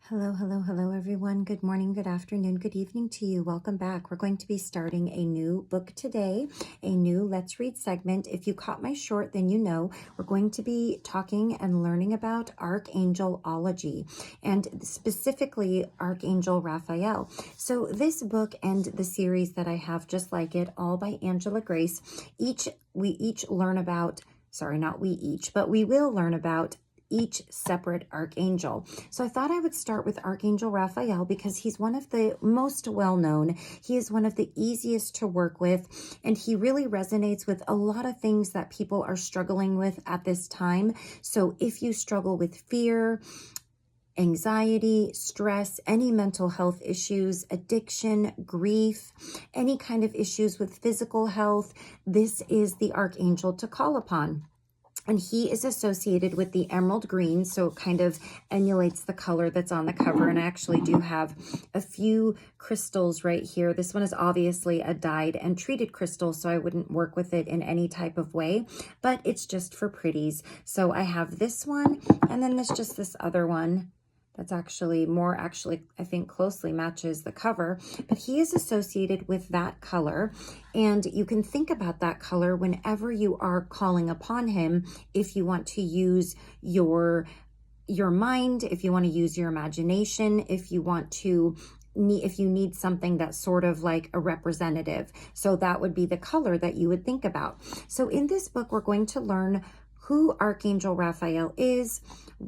Hello, hello, hello, everyone. Good morning, good afternoon, good evening to you. Welcome back. We're going to be starting a new book today, a new Let's Read segment. If you caught my short, then you know we're going to be talking and learning about Archangelology and specifically Archangel Raphael. So this book and the series that I have just like it, all by Angela Grace, we each learn about, sorry, not we each, but we will learn about each separate archangel. So I thought I would start with Archangel Raphael because he's one of the most well-known. He is one of the easiest to work with, and he really resonates with a lot of things that people are struggling with at this time. So if you struggle with fear, anxiety, stress, any mental health issues, addiction, grief, any kind of issues with physical health, this is the archangel to call upon. And he is associated with the emerald green, so it kind of emulates the color that's on the cover. And I actually do have a few crystals right here. This one is obviously a dyed and treated crystal, so I wouldn't work with it in any type of way, but it's just for pretties. So I have this one, and then there's just this other one that's actually I think closely matches the cover, but he is associated with that color. And you can think about that color whenever you are calling upon him. If you want to use your mind, if you want to use your imagination, if you need something that's sort of like a representative. So that would be the color that you would think about. So in this book, we're going to learn who Archangel Raphael is,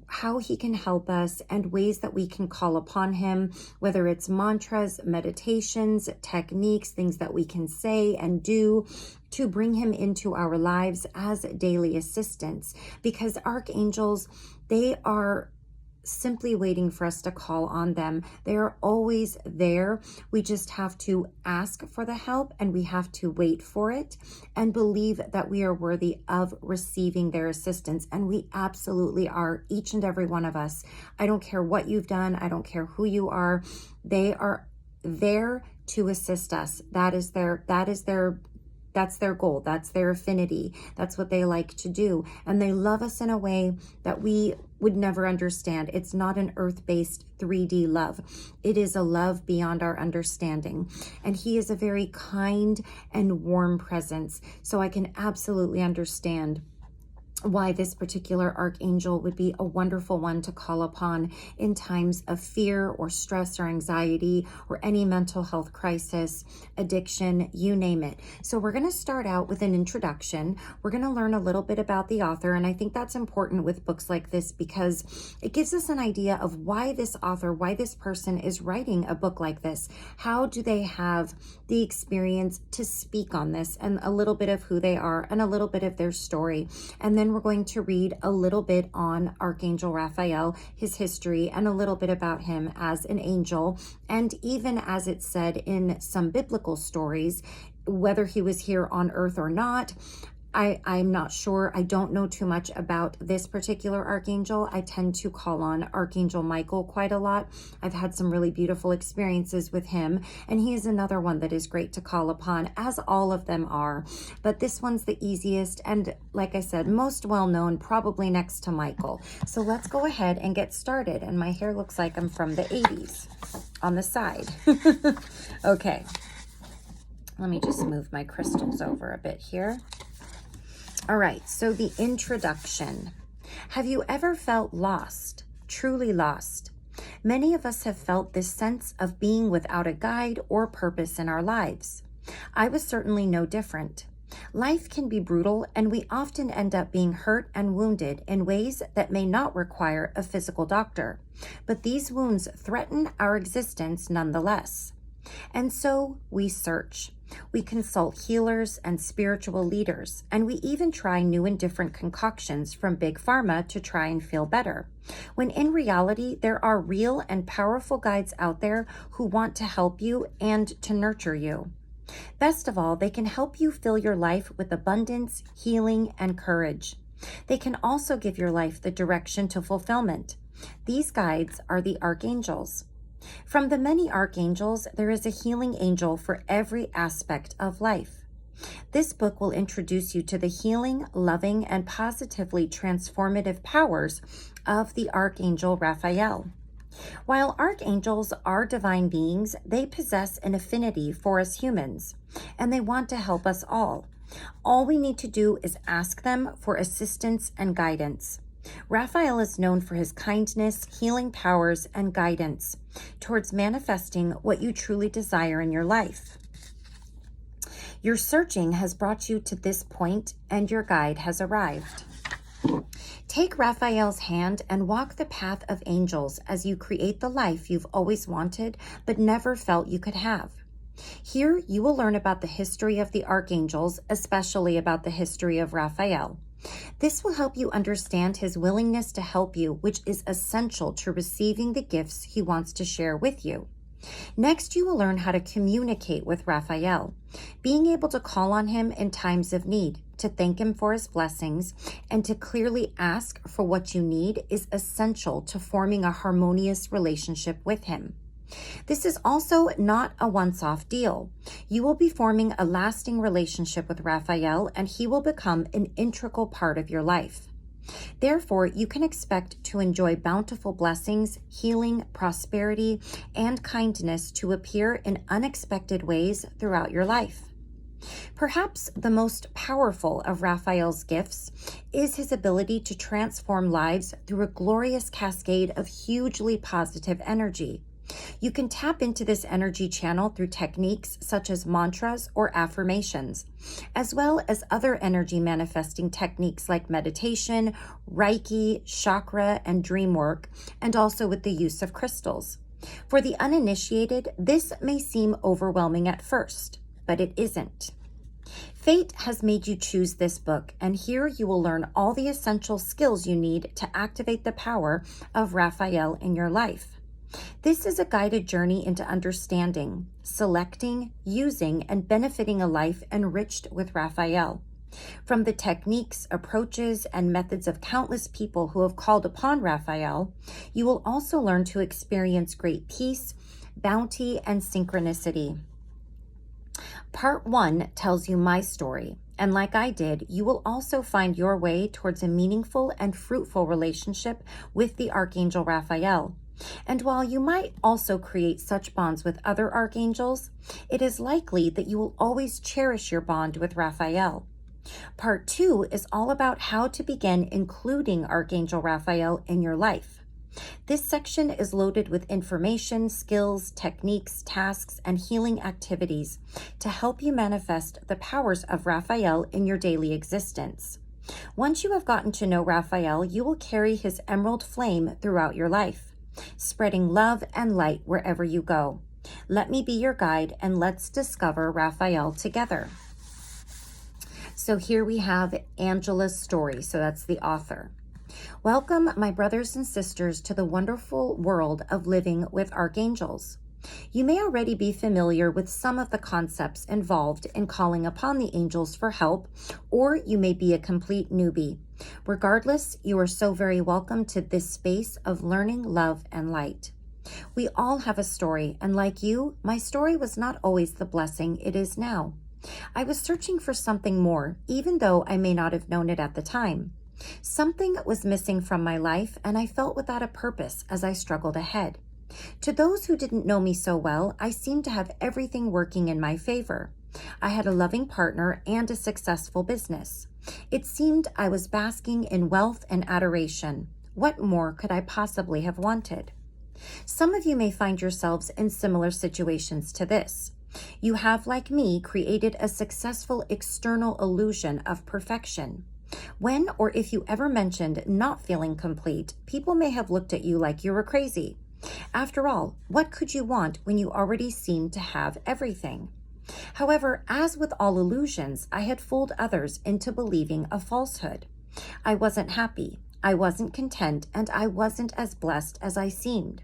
how he can help us, and ways that we can call upon him, whether it's mantras, meditations, techniques, things that we can say and do to bring him into our lives as daily assistants. Because archangels, they are simply waiting for us to call on them. They are always there. We just have to ask for the help, and we have to wait for it and believe that we are worthy of receiving their assistance. And we absolutely are, each and every one of us. I don't care what you've done. I don't care who you are. They are there to assist us. That's their goal. That's their affinity. That's what they like to do. And they love us in a way that we would never understand. It's not an earth-based 3D love. It is a love beyond our understanding. And he is a very kind and warm presence. So I can absolutely understand why this particular archangel would be a wonderful one to call upon in times of fear or stress or anxiety or any mental health crisis, addiction, you name it. So we're going to start out with an introduction. We're going to learn a little bit about the author, and I think that's important with books like this because it gives us an idea of why this author, why this person is writing a book like this. How do they have the experience to speak on this, and a little bit of who they are and a little bit of their story. And then we're going to read a little bit on Archangel Raphael, his history, and a little bit about him as an angel. And even as it's said in some biblical stories, whether he was here on earth or not, I'm not sure. I don't know too much about this particular archangel. I tend to call on Archangel Michael quite a lot. I've had some really beautiful experiences with him, and he is another one that is great to call upon, as all of them are. But this one's the easiest, and like I said, most well-known, probably next to Michael. So let's go ahead and get started. And my hair looks like I'm from the 80s on the side. Okay. Let me just move my crystals over a bit here. All right, so the introduction. Have you ever felt lost, truly lost? Many of us have felt this sense of being without a guide or purpose in our lives. I was certainly no different. Life can be brutal, and we often end up being hurt and wounded in ways that may not require a physical doctor. But these wounds threaten our existence nonetheless. And so we search. We consult healers and spiritual leaders, and we even try new and different concoctions from Big Pharma to try and feel better. When in reality, there are real and powerful guides out there who want to help you and to nurture you. Best of all, they can help you fill your life with abundance, healing, and courage. They can also give your life the direction to fulfillment. These guides are the archangels. From the many archangels, there is a healing angel for every aspect of life. This book will introduce you to the healing, loving, and positively transformative powers of the Archangel Raphael. While archangels are divine beings, they possess an affinity for us humans, and they want to help us all. All we need to do is ask them for assistance and guidance. Raphael is known for his kindness, healing powers, and guidance towards manifesting what you truly desire in your life. Your searching has brought you to this point, and your guide has arrived. Take Raphael's hand and walk the path of angels as you create the life you've always wanted but never felt you could have. Here you will learn about the history of the archangels, especially about the history of Raphael. This will help you understand his willingness to help you, which is essential to receiving the gifts he wants to share with you. Next, you will learn how to communicate with Raphael, being able to call on him in times of need, to thank him for his blessings, and to clearly ask for what you need is essential to forming a harmonious relationship with him. This is also not a once-off deal. You will be forming a lasting relationship with Raphael, and he will become an integral part of your life. Therefore, you can expect to enjoy bountiful blessings, healing, prosperity, and kindness to appear in unexpected ways throughout your life. Perhaps the most powerful of Raphael's gifts is his ability to transform lives through a glorious cascade of hugely positive energy. You can tap into this energy channel through techniques such as mantras or affirmations, as well as other energy manifesting techniques like meditation, Reiki, chakra, and dream work, and also with the use of crystals. For the uninitiated, this may seem overwhelming at first, but it isn't. Fate has made you choose this book, and here you will learn all the essential skills you need to activate the power of Raphael in your life. This is a guided journey into understanding, selecting, using, and benefiting a life enriched with Raphael. From the techniques, approaches, and methods of countless people who have called upon Raphael, you will also learn to experience great peace, bounty, and synchronicity. Part 1 tells you my story, and like I did, you will also find your way towards a meaningful and fruitful relationship with the Archangel Raphael. And while you might also create such bonds with other archangels, it is likely that you will always cherish your bond with Raphael. Part 2 is all about how to begin including Archangel Raphael in your life. This section is loaded with information, skills, techniques, tasks, and healing activities to help you manifest the powers of Raphael in your daily existence. Once you have gotten to know Raphael, you will carry his emerald flame throughout your life, spreading love and light wherever you go. Let me be your guide, and let's discover Raphael together. So here we have Angela's story. So that's the author. Welcome, my brothers and sisters, to the wonderful world of living with archangels. You may already be familiar with some of the concepts involved in calling upon the angels for help, or you may be a complete newbie. Regardless, you are so very welcome to this space of learning, love, and light. We all have a story, and like you, my story was not always the blessing it is now. I was searching for something more, even though I may not have known it at the time. Something was missing from my life, and I felt without a purpose as I struggled ahead. To those who didn't know me so well, I seemed to have everything working in my favor. I had a loving partner and a successful business. It seemed I was basking in wealth and adoration. What more could I possibly have wanted? Some of you may find yourselves in similar situations to this. You have, like me, created a successful external illusion of perfection. When or if you ever mentioned not feeling complete, people may have looked at you like you were crazy. After all, what could you want when you already seemed to have everything? However, as with all illusions, I had fooled others into believing a falsehood. I wasn't happy, I wasn't content, and I wasn't as blessed as I seemed.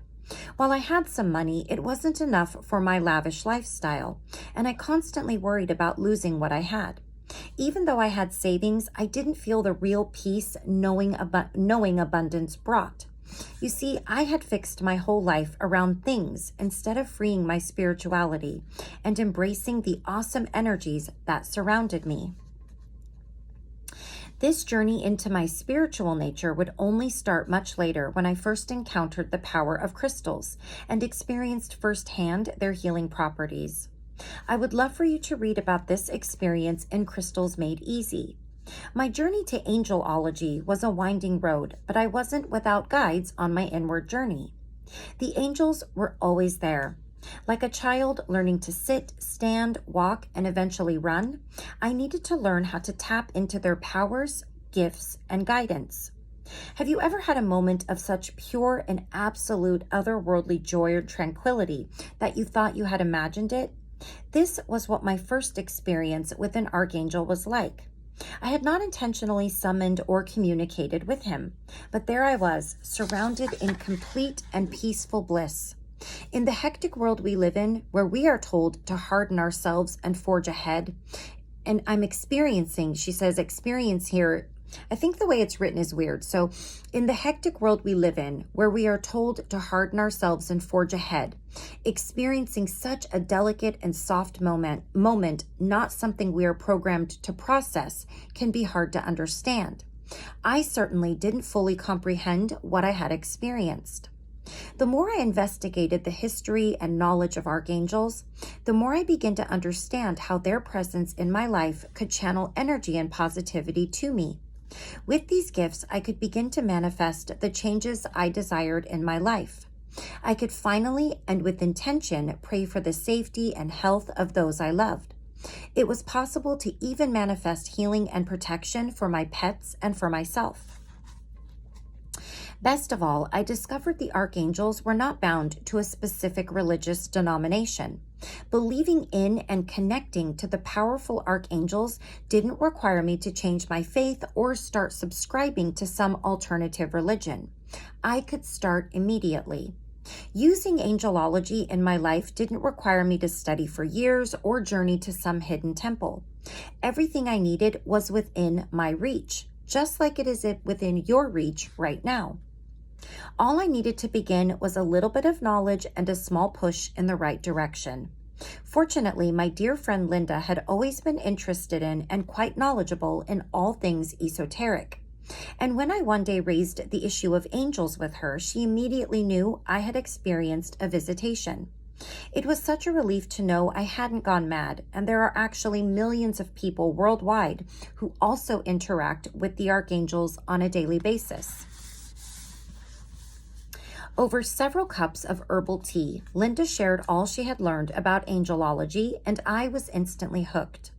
While I had some money, it wasn't enough for my lavish lifestyle, and I constantly worried about losing what I had. Even though I had savings, I didn't feel the real peace knowing abundance brought. You see, I had fixed my whole life around things instead of freeing my spirituality and embracing the awesome energies that surrounded me. This journey into my spiritual nature would only start much later when I first encountered the power of crystals and experienced firsthand their healing properties. I would love for you to read about this experience in Crystals Made Easy. My journey to angelology was a winding road, but I wasn't without guides on my inward journey. The angels were always there. Like a child learning to sit, stand, walk, and eventually run, I needed to learn how to tap into their powers, gifts, and guidance. Have you ever had a moment of such pure and absolute otherworldly joy or tranquility that you thought you had imagined it? This was what my first experience with an archangel was like. I had not intentionally summoned or communicated with him, but there I was, surrounded in complete and peaceful bliss. In the hectic world we live in, where we are told to harden ourselves and forge ahead, and I'm experiencing, she says, experience here, I think the way it's written is weird. So in the hectic world we live in, where we are told to harden ourselves and forge ahead, experiencing such a delicate and soft moment, not something we are programmed to process, can be hard to understand. I certainly didn't fully comprehend what I had experienced. The more I investigated the history and knowledge of archangels, the more I began to understand how their presence in my life could channel energy and positivity to me. With these gifts, I could begin to manifest the changes I desired in my life. I could finally, and with intention, pray for the safety and health of those I loved. It was possible to even manifest healing and protection for my pets and for myself. Best of all, I discovered the archangels were not bound to a specific religious denomination. Believing in and connecting to the powerful archangels didn't require me to change my faith or start subscribing to some alternative religion. I could start immediately. Using angelology in my life didn't require me to study for years or journey to some hidden temple. Everything I needed was within my reach, just like it is within your reach right now. All I needed to begin was a little bit of knowledge and a small push in the right direction. Fortunately, my dear friend Linda had always been interested in and quite knowledgeable in all things esoteric. And when I one day raised the issue of angels with her, she immediately knew I had experienced a visitation. It was such a relief to know I hadn't gone mad, and there are actually millions of people worldwide who also interact with the archangels on a daily basis. Over several cups of herbal tea, Linda shared all she had learned about angelology, and I was instantly hooked.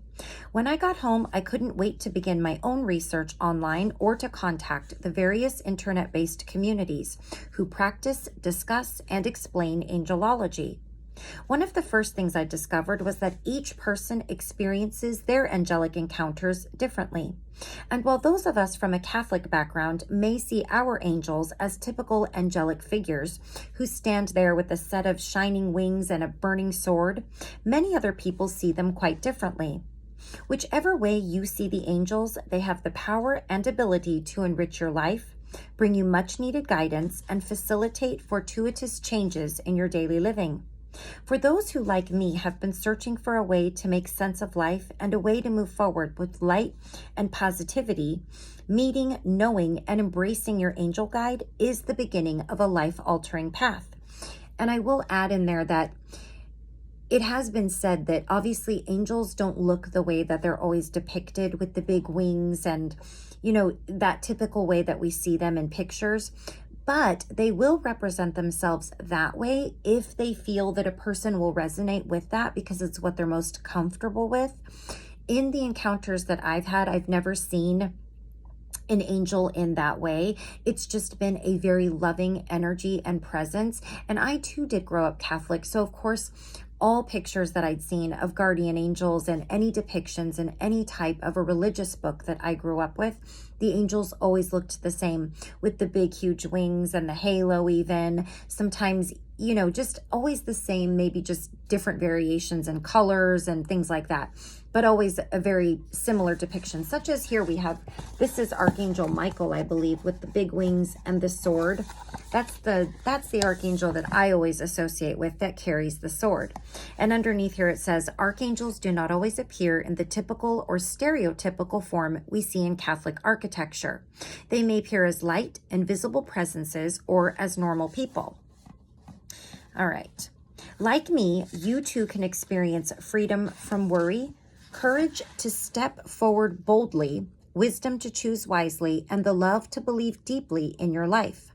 When I got home, I couldn't wait to begin my own research online or to contact the various internet-based communities who practice, discuss, and explain angelology. One of the first things I discovered was that each person experiences their angelic encounters differently. And while those of us from a Catholic background may see our angels as typical angelic figures who stand there with a set of shining wings and a burning sword, many other people see them quite differently. Whichever way you see the angels, they have the power and ability to enrich your life, bring you much needed guidance, and facilitate fortuitous changes in your daily living. For those who, like me, have been searching for a way to make sense of life and a way to move forward with light and positivity, meeting, knowing, and embracing your angel guide is the beginning of a life-altering path. And I will add in there that it has been said that obviously angels don't look the way that they're always depicted with the big wings and, that typical way that we see them in pictures. But they will represent themselves that way if they feel that a person will resonate with that because it's what they're most comfortable with. In the encounters that I've had, I've never seen an angel in that way. It's just been a very loving energy and presence. And I too did grow up Catholic. So of course, all pictures that I'd seen of guardian angels and any depictions in any type of a religious book that I grew up with, the angels always looked the same with the big, huge wings and the halo even. Sometimes, just always the same, maybe just different variations and colors and things like that. but always a very similar depiction, such as here we have, this is Archangel Michael, I believe, with the big wings and the sword. That's the archangel that I always associate with, that carries the sword. And underneath here it says, archangels do not always appear in the typical or stereotypical form we see in Catholic architecture. They may appear as light, invisible presences, or as normal people. All right. Like me, you too can experience freedom from worry, courage to step forward boldly, wisdom to choose wisely, and the love to believe deeply in your life.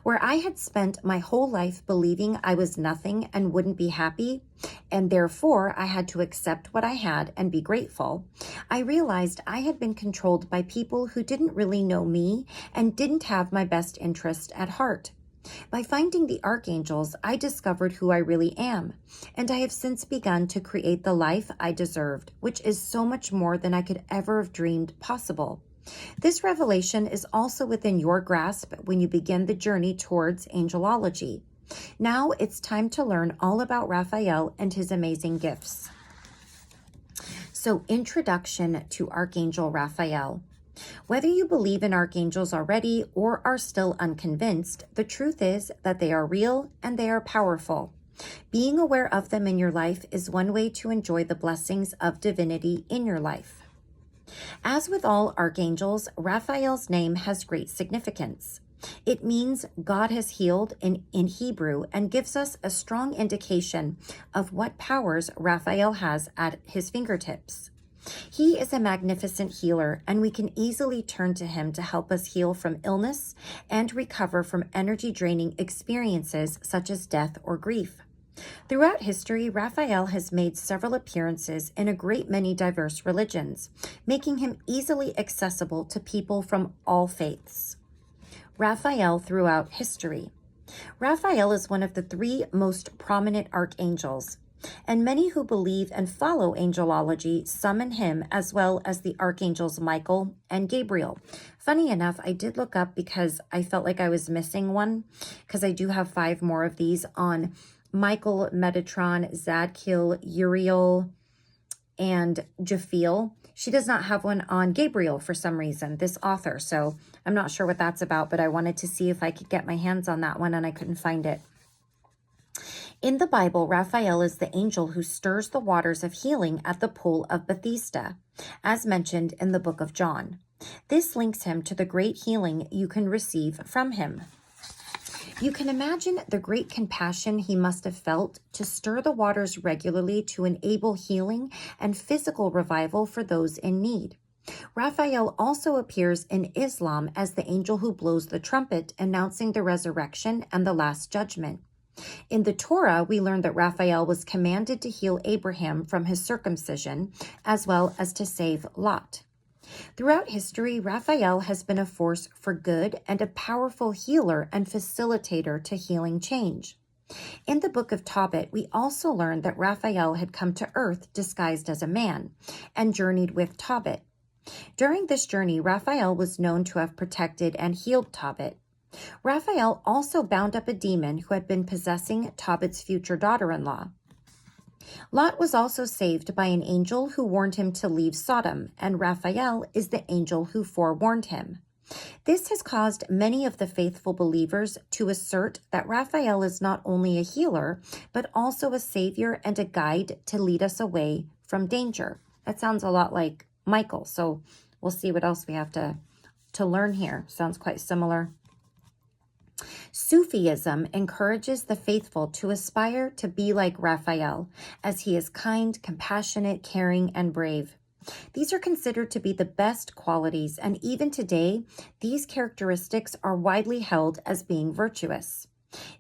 Where I had spent my whole life believing I was nothing and wouldn't be happy, and therefore I had to accept what I had and be grateful, I realized I had been controlled by people who didn't really know me and didn't have my best interest at heart. By finding the archangels, I discovered who I really am, and I have since begun to create the life I deserved, which is so much more than I could ever have dreamed possible. This revelation is also within your grasp when you begin the journey towards angelology. Now it's time to learn all about Raphael and his amazing gifts. So, introduction to Archangel Raphael. Whether you believe in archangels already or are still unconvinced, the truth is that they are real and they are powerful. Being aware of them in your life is one way to enjoy the blessings of divinity in your life. As with all archangels, Raphael's name has great significance. It means God has healed in Hebrew and gives us a strong indication of what powers Raphael has at his fingertips. He is a magnificent healer, and we can easily turn to him to help us heal from illness and recover from energy-draining experiences such as death or grief. Throughout history, Raphael has made several appearances in a great many diverse religions, making him easily accessible to people from all faiths. Raphael throughout history. Raphael is one of the 3 most prominent archangels, and many who believe and follow angelology summon him as well as the archangels Michael and Gabriel. Funny enough, I did look up because I felt like I was missing one, because I do have 5 more of these on Michael, Metatron, Zadkiel, Uriel, and Jophiel. She does not have one on Gabriel for some reason, this author, so I'm not sure what that's about, but I wanted to see if I could get my hands on that one, and I couldn't find it. In the Bible, Raphael is the angel who stirs the waters of healing at the pool of Bethesda, as mentioned in the book of John. This links him to the great healing you can receive from him. You can imagine the great compassion he must have felt to stir the waters regularly to enable healing and physical revival for those in need. Raphael also appears in Islam as the angel who blows the trumpet, announcing the resurrection and the last judgment. In the Torah, we learn that Raphael was commanded to heal Abraham from his circumcision, as well as to save Lot. Throughout history, Raphael has been a force for good and a powerful healer and facilitator to healing change. In the book of Tobit, we also learn that Raphael had come to earth disguised as a man and journeyed with Tobit. During this journey, Raphael was known to have protected and healed Tobit. Raphael also bound up a demon who had been possessing Tobit's future daughter-in-law. Lot was also saved by an angel who warned him to leave Sodom, and Raphael is the angel who forewarned him. This has caused many of the faithful believers to assert that Raphael is not only a healer, but also a savior and a guide to lead us away from danger. That sounds a lot like Michael, so we'll see what else we have to learn here. Sounds quite similar. Sufism encourages the faithful to aspire to be like Raphael, as he is kind, compassionate, caring, and brave. These are considered to be the best qualities, and even today, these characteristics are widely held as being virtuous.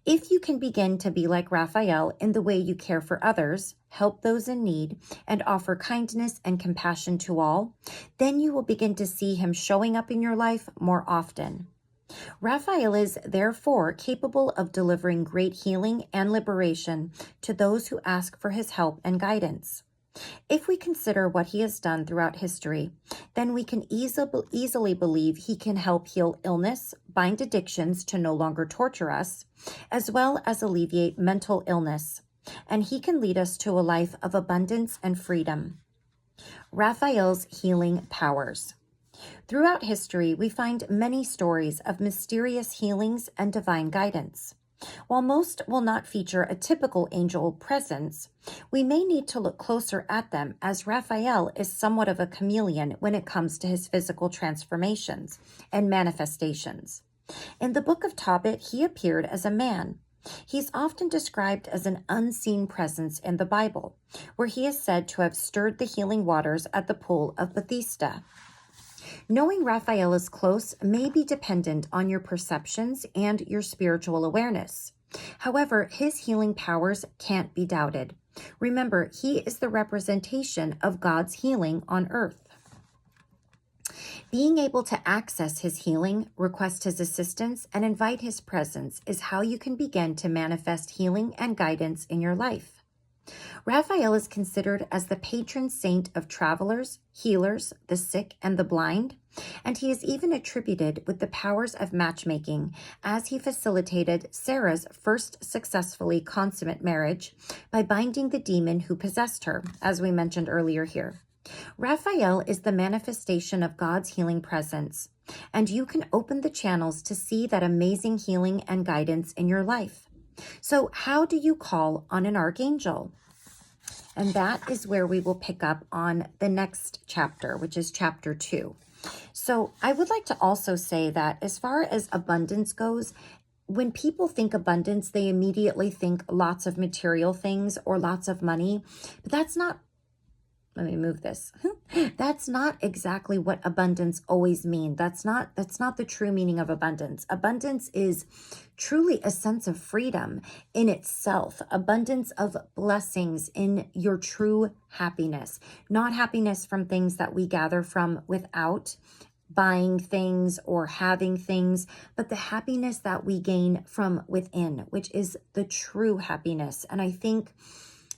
If you can begin to be like Raphael in the way you care for others, help those in need, and offer kindness and compassion to all, then you will begin to see him showing up in your life more often. Raphael is, therefore, capable of delivering great healing and liberation to those who ask for his help and guidance. If we consider what he has done throughout history, then we can easily believe he can help heal illness, bind addictions to no longer torture us, as well as alleviate mental illness, and he can lead us to a life of abundance and freedom. Raphael's healing powers. Throughout history, we find many stories of mysterious healings and divine guidance. While most will not feature a typical angel presence, we may need to look closer at them, as Raphael is somewhat of a chameleon when it comes to his physical transformations and manifestations. In the Book of Tobit, he appeared as a man. He's often described as an unseen presence in the Bible, where he is said to have stirred the healing waters at the pool of Bethesda. Knowing Raphael is close may be dependent on your perceptions and your spiritual awareness. However, his healing powers can't be doubted. Remember, he is the representation of God's healing on earth. Being able to access his healing, request his assistance, and invite his presence is how you can begin to manifest healing and guidance in your life. Raphael is considered as the patron saint of travelers, healers, the sick, and the blind, and he is even attributed with the powers of matchmaking, as he facilitated Sarah's first successfully consummate marriage by binding the demon who possessed her, as we mentioned earlier here. Raphael is the manifestation of God's healing presence, and you can open the channels to see that amazing healing and guidance in your life. So how do you call on an archangel? And that is where we will pick up on the next chapter, which is chapter 2. So I would like to also say that as far as abundance goes, when people think abundance, they immediately think lots of material things or lots of money, but that's not, let me move this. That's not exactly what abundance always means. That's not the true meaning of abundance. Abundance is truly a sense of freedom in itself, abundance of blessings in your true happiness, not happiness from things that we gather from without buying things or having things, but the happiness that we gain from within, which is the true happiness. And I think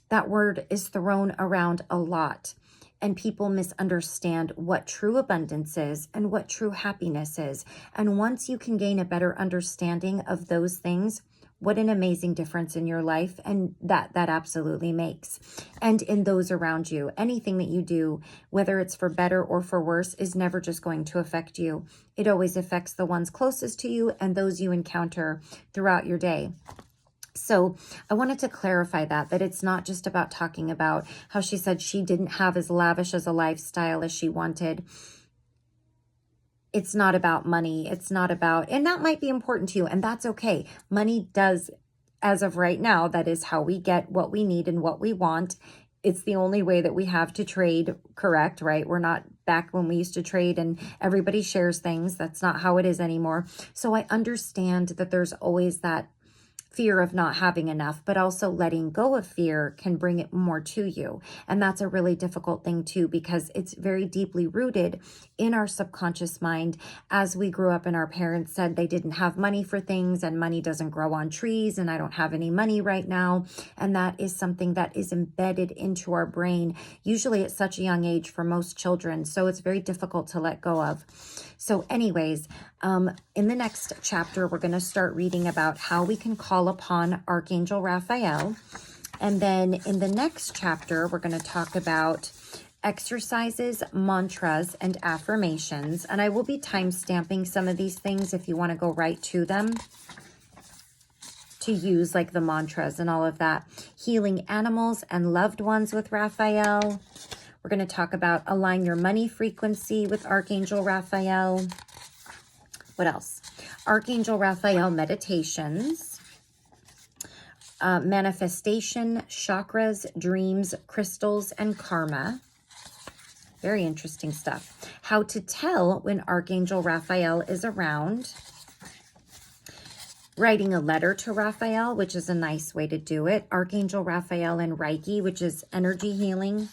that word is thrown around a lot, and people misunderstand what true abundance is and what true happiness is. And once you can gain a better understanding of those things, what an amazing difference in your life, and that absolutely makes. And in those around you, anything that you do, whether it's for better or for worse, is never just going to affect you. It always affects the ones closest to you and those you encounter throughout your day. So I wanted to clarify that it's not just about talking about how she said she didn't have as lavish as a lifestyle as she wanted. It's not about money. It's not about, and that might be important to you, and that's okay. Money does, as of right now, that is how we get what we need and what we want. It's the only way that we have to trade, correct, right? We're not back when we used to trade and everybody shares things. That's not how it is anymore. So I understand that there's always that fear of not having enough, but also letting go of fear can bring it more to you. And that's a really difficult thing too, because it's very deeply rooted in our subconscious mind. As we grew up and our parents said they didn't have money for things, and money doesn't grow on trees, and I don't have any money right now. And that is something that is embedded into our brain, usually at such a young age for most children. So it's very difficult to let go of. So anyways, in the next chapter, we're going to start reading about how we can call upon Archangel Raphael. And then in the next chapter, we're going to talk about exercises, mantras, and affirmations. And I will be time-stamping some of these things if you want to go right to them to use, like the mantras and all of that. Healing animals and loved ones with Raphael. We're going to talk about align your money frequency with Archangel Raphael. What else? Archangel Raphael meditations, manifestation, chakras, dreams, crystals, and karma. Very interesting stuff. How to tell when Archangel Raphael is around. Writing a letter to Raphael, which is a nice way to do it. Archangel Raphael and Reiki, which is energy healing,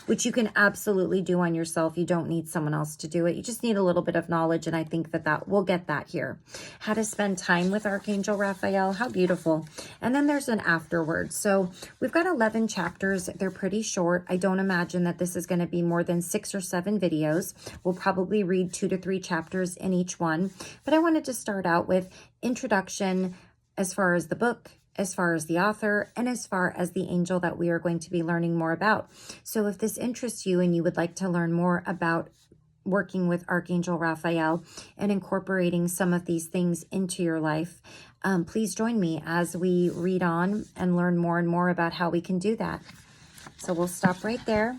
which you can absolutely do on yourself. You don't need someone else to do it. You just need a little bit of knowledge, and I think that we'll get that here. How to spend time with Archangel Raphael. How beautiful. And then there's an afterward. So we've got 11 chapters. They're pretty short. I don't imagine that this is going to be more than 6 or 7 videos. We'll probably read 2 to 3 chapters in each one. But I wanted to start out with introduction as far as the book, as far as the author, and as far as the angel that we are going to be learning more about. So if this interests you and you would like to learn more about working with Archangel Raphael and incorporating some of these things into your life, please join me as we read on and learn more and more about how we can do that. So we'll stop right there.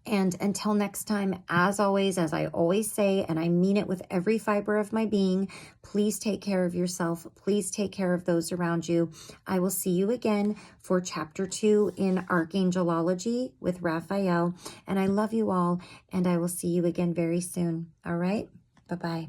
And until next time, as always, as I always say, and I mean it with every fiber of my being, please take care of yourself. Please take care of those around you. I will see you again for chapter 2 in Archangelology with Raphael. And I love you all, and I will see you again very soon. All right? Bye-bye.